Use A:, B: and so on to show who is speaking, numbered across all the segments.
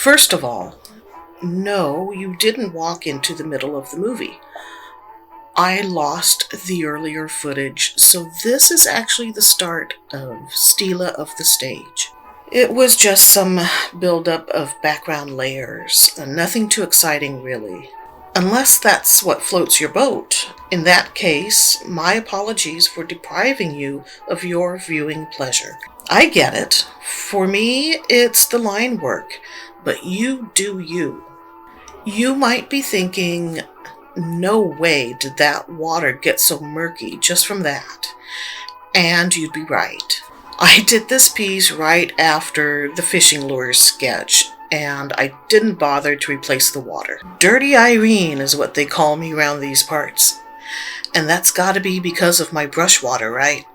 A: First of all, no, you didn't walk into the middle of the movie. I lost the earlier footage, so this is actually the start of Steella of the stage. It was just some buildup of background layers, nothing too exciting really. Unless that's what floats your boat. In that case, my apologies for depriving you of your viewing pleasure. I get it. For me, it's the line work, but you do you. You might be thinking, no way did that water get so murky just from that. And you'd be right. I did this piece right after the fishing lures sketch, and I didn't bother to replace the water. Dirty Irene is what they call me around these parts. And that's gotta be because of my brush water, right?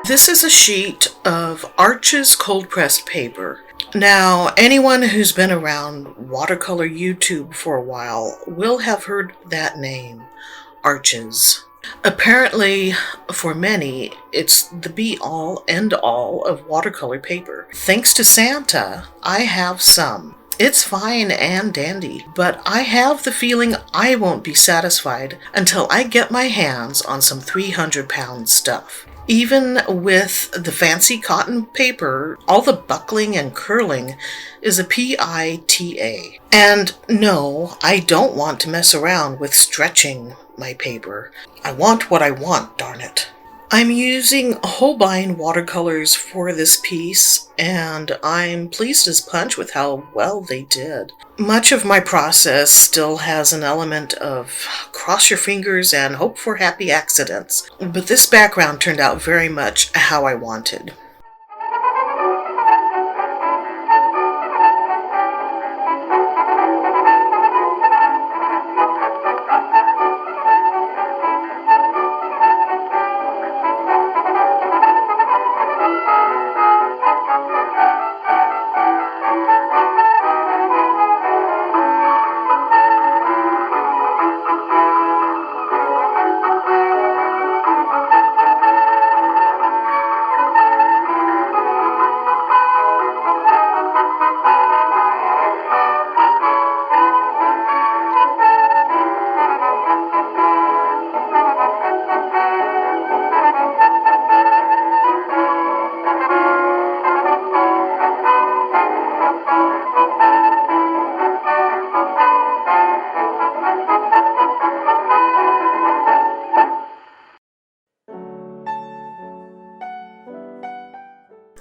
A: This is a sheet of Arches cold pressed paper. Now, anyone who's been around watercolor YouTube for a while will have heard that name, Arches. Apparently, for many, it's the be-all, end-all of watercolor paper. Thanks to Santa, I have some. It's fine and dandy, but I have the feeling I won't be satisfied until I get my hands on some 300-pound stuff. Even with the fancy cotton paper, all the buckling and curling is a PITA. And no, I don't want to mess around with stretching my paper. I want what I want, darn it. I'm using Holbein watercolors for this piece, and I'm pleased as punch with how well they did. Much of my process still has an element of cross your fingers and hope for happy accidents, but this background turned out very much how I wanted.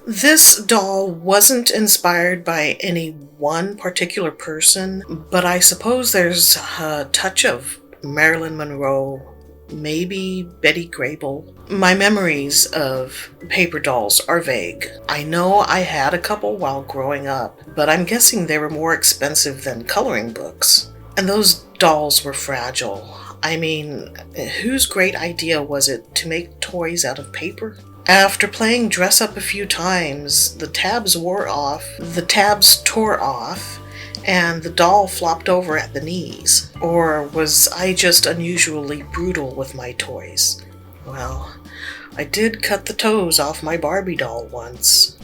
A: This doll wasn't inspired by any one particular person, but I suppose there's a touch of Marilyn Monroe, maybe Betty Grable. My memories of paper dolls are vague. I know I had a couple while growing up, but I'm guessing they were more expensive than coloring books. And those dolls were fragile. I mean, whose great idea was it to make toys out of paper? After playing dress up a few times, the tabs tore off, and the doll flopped over at the knees. Or was I just unusually brutal with my toys? Well, I did cut the toes off my Barbie doll once.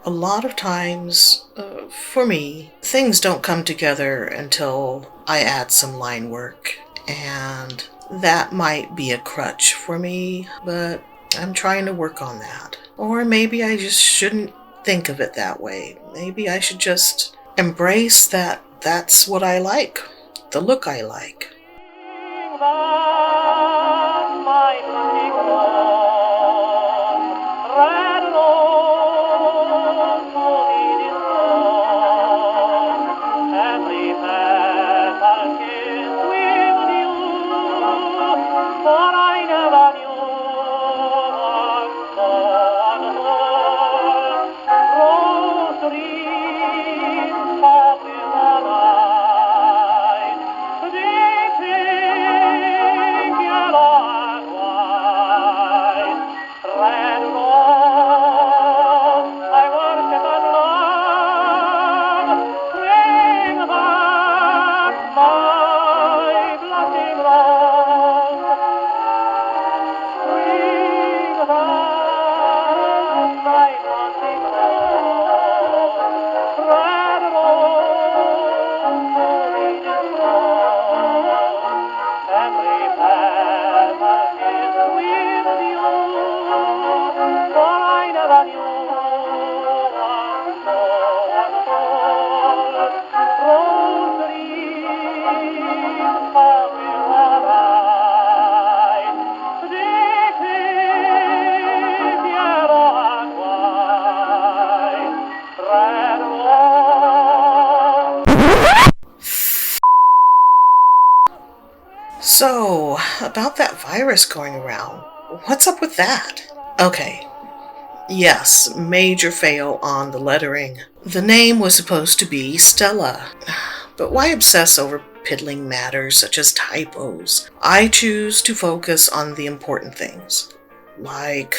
A: A lot of times, for me, things don't come together until I add some line work, and that might be a crutch for me, but I'm trying to work on that. Or maybe I just shouldn't think of it that way. Maybe I should just embrace that that's what I like, the look I like. So, about that virus going around, what's up with that? Okay, yes, major fail on the lettering. The name was supposed to be Steella, but why obsess over piddling matters such as typos? I choose to focus on the important things, like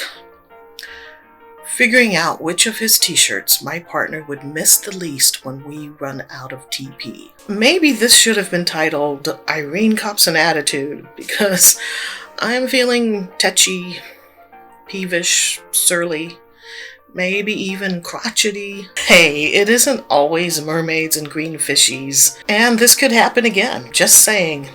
A: figuring out which of his t-shirts my partner would miss the least when we run out of TP. Maybe this should have been titled Irene Cops an Attitude, because I'm feeling tetchy, peevish, surly, maybe even crotchety. Hey, it isn't always mermaids and green fishies, and this could happen again, just saying.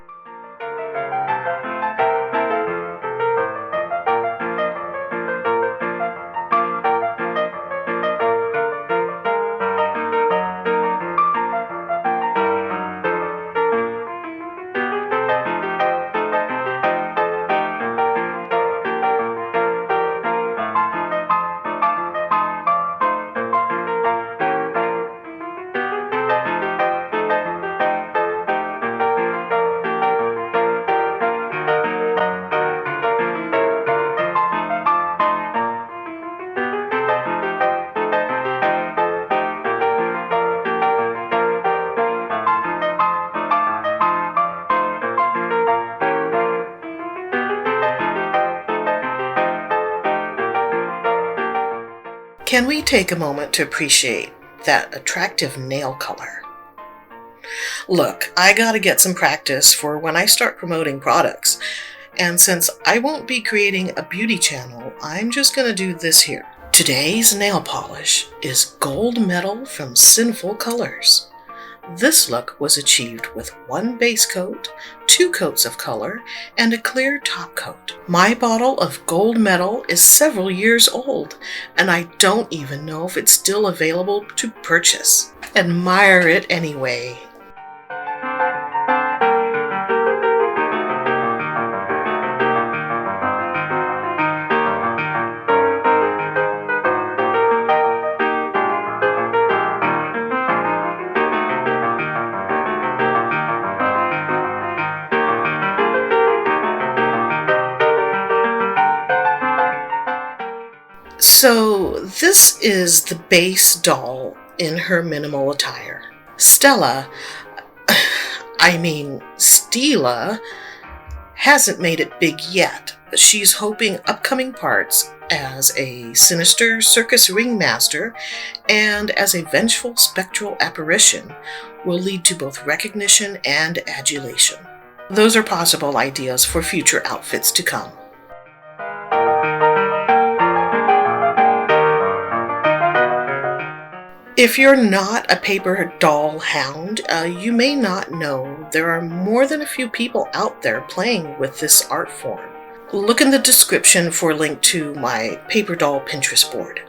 A: Can we take a moment to appreciate that attractive nail color? Look, I gotta get some practice for when I start promoting products. And since I won't be creating a beauty channel, I'm just gonna do this here. Today's nail polish is gold metal from Sinful Colors. This look was achieved with one base coat, 2 coats of color, and a clear top coat. My bottle of gold metal is several years old, and I don't even know if it's still available to purchase. Admire it anyway. So this is the base doll in her minimal attire. Steella, Steella, hasn't made it big yet, but she's hoping upcoming parts as a sinister circus ringmaster and as a vengeful spectral apparition will lead to both recognition and adulation. Those are possible ideas for future outfits to come. If you're not a paper doll hound, you may not know there are more than a few people out there playing with this art form. Look in the description for a link to my paper doll Pinterest board.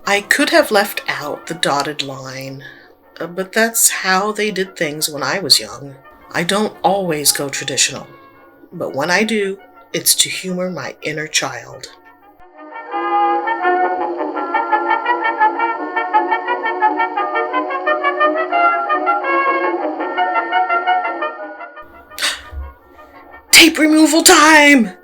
A: I could have left out the dotted line. But that's how they did things when I was young. I don't always go traditional, but when I do, it's to humor my inner child. Tape removal time!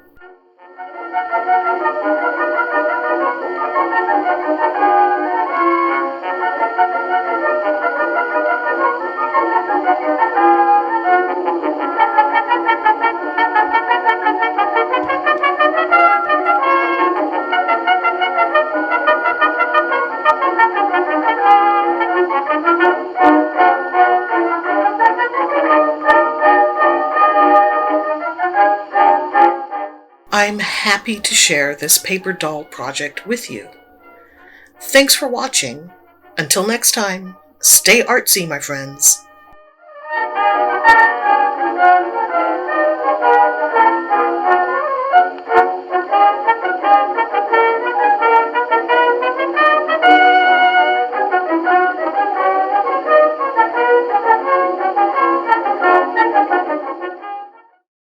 A: I'm happy to share this paper doll project with you. Thanks for watching. Until next time, stay artsy, my friends.